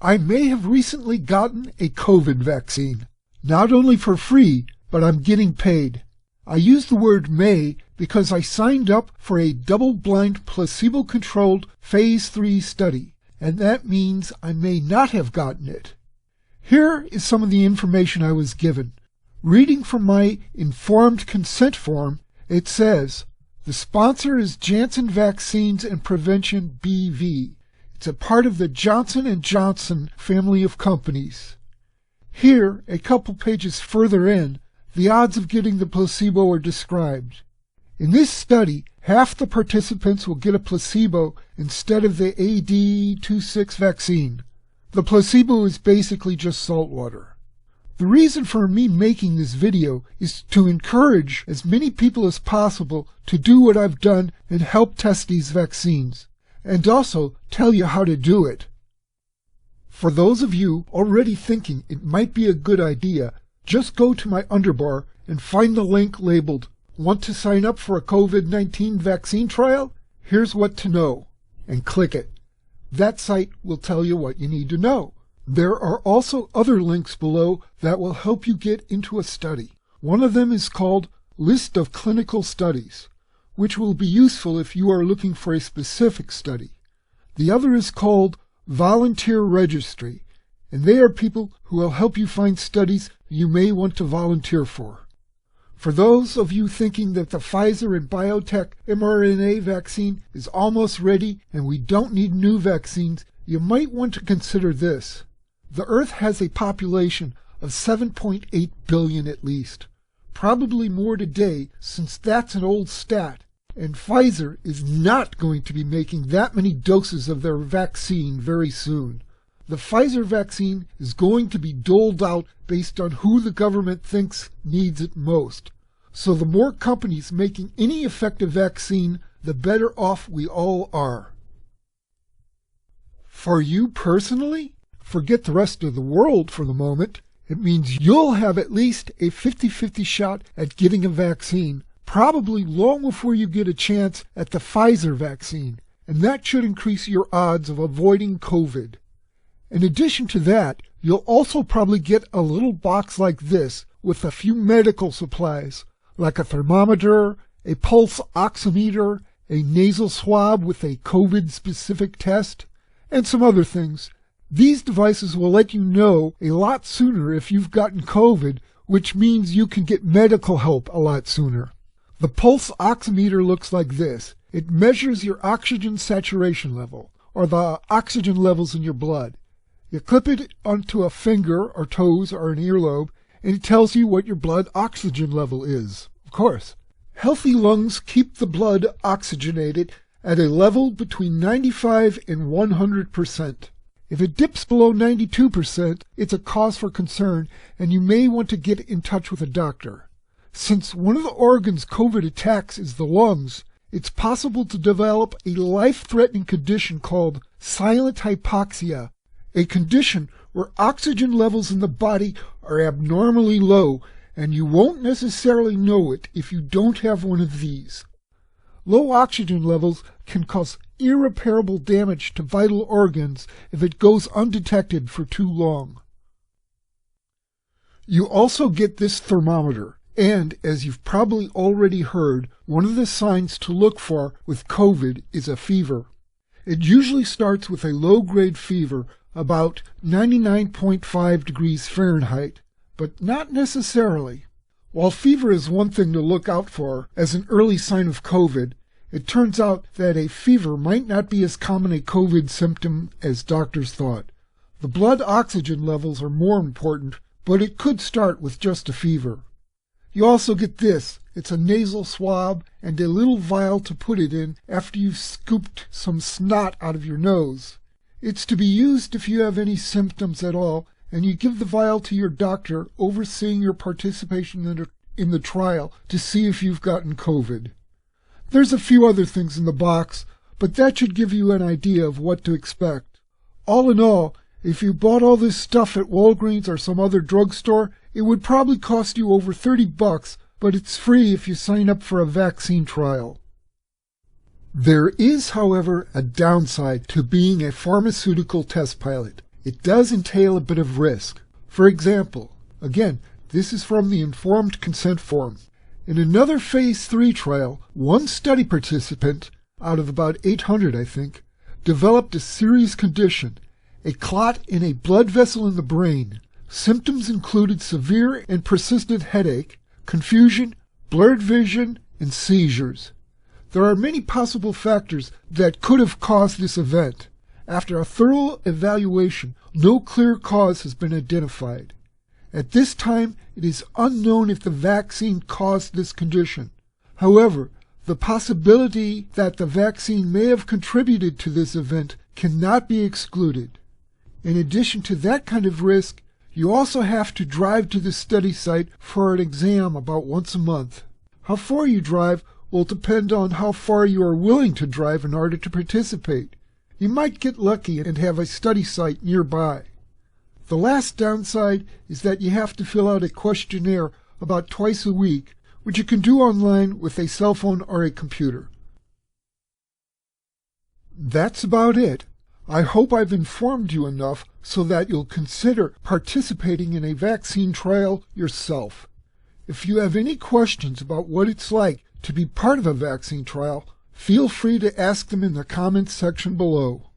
I may have recently gotten a COVID vaccine. Not only for free, but I'm getting paid. I use the word may because I signed up for a double-blind, placebo-controlled Phase 3 study, and that means I may not have gotten it. Here is some of the information I was given. Reading from my informed consent form, it says, the sponsor is Janssen Vaccines and Prevention BV. It's a part of the Johnson & Johnson family of companies. Here, a couple pages further in, the odds of getting the placebo are described. In this study, half the participants will get a placebo instead of the AD26 vaccine. The placebo is basically just salt water. The reason for me making this video is to encourage as many people as possible to do what I've done and help test these vaccines, and also tell you how to do it. For those of you already thinking it might be a good idea, just go to my underbar and find the link labeled, "Want to sign up for a COVID-19 vaccine trial? Here's what to know," and click it. That site will tell you what you need to know. There are also other links below that will help you get into a study. One of them is called List of Clinical Studies, which will be useful if you are looking for a specific study. The other is called Volunteer Registry, and they are people who will help you find studies you may want to volunteer for. For those of you thinking that the Pfizer and BioNTech mRNA vaccine is almost ready and we don't need new vaccines, you might want to consider this. The Earth has a population of 7.8 billion at least, probably more today since that's an old stat, and Pfizer is not going to be making that many doses of their vaccine very soon. The Pfizer vaccine is going to be doled out based on who the government thinks needs it most. So the more companies making any effective vaccine, the better off we all are. For you personally, forget the rest of the world for the moment. It means you'll have at least a 50-50 shot at getting a vaccine, probably long before you get a chance at the Pfizer vaccine, and that should increase your odds of avoiding COVID. In addition to that, you'll also probably get a little box like this with a few medical supplies, like a thermometer, a pulse oximeter, a nasal swab with a COVID-specific test, and some other things. These devices will let you know a lot sooner if you've gotten COVID, which means you can get medical help a lot sooner. The pulse oximeter looks like this. It measures your oxygen saturation level, or the oxygen levels in your blood. You clip it onto a finger or toes or an earlobe, and it tells you what your blood oxygen level is, of course. Healthy lungs keep the blood oxygenated at a level between 95 and 100%. If it dips below 92%, it's a cause for concern, and you may want to get in touch with a doctor. Since one of the organs COVID attacks is the lungs, it's possible to develop a life-threatening condition called silent hypoxia, a condition where oxygen levels in the body are abnormally low, and you won't necessarily know it if you don't have one of these. Low oxygen levels can cause irreparable damage to vital organs if it goes undetected for too long. You also get this thermometer, and as you've probably already heard, one of the signs to look for with COVID is a fever. It usually starts with a low-grade fever, about 99.5 degrees Fahrenheit, but not necessarily. While fever is one thing to look out for as an early sign of COVID, it turns out that a fever might not be as common a COVID symptom as doctors thought. The blood oxygen levels are more important, but it could start with just a fever. You also get this. It's a nasal swab and a little vial to put it in after you've scooped some snot out of your nose. It's to be used if you have any symptoms at all, and you give the vial to your doctor overseeing your participation in the trial to see if you've gotten COVID. There's a few other things in the box, but that should give you an idea of what to expect. All in all, if you bought all this stuff at Walgreens or some other drugstore, it would probably cost you over $30, but it's free if you sign up for a vaccine trial. There is, however, a downside to being a pharmaceutical test pilot. it does entail a bit of risk. For example, again, this is from the Informed Consent Form. In another Phase 3 trial, one study participant, out of about 800 I think, developed a serious condition, a clot in a blood vessel in the brain. Symptoms included severe and persistent headache, confusion, blurred vision, and seizures. There are many possible factors that could have caused this event. After a thorough evaluation, no clear cause has been identified. At this time, it is unknown if the vaccine caused this condition. However, the possibility that the vaccine may have contributed to this event cannot be excluded. In addition to that kind of risk, you also have to drive to the study site for an exam about once a month. How far you drive will depend on how far you are willing to drive in order to participate. You might get lucky and have a study site nearby. The last downside is that you have to fill out a questionnaire about twice a week, which you can do online with a cell phone or a computer. That's about it. I hope I've informed you enough so that you'll consider participating in a vaccine trial yourself. If you have any questions about what it's like to be part of a vaccine trial, feel free to ask them in the comments section below.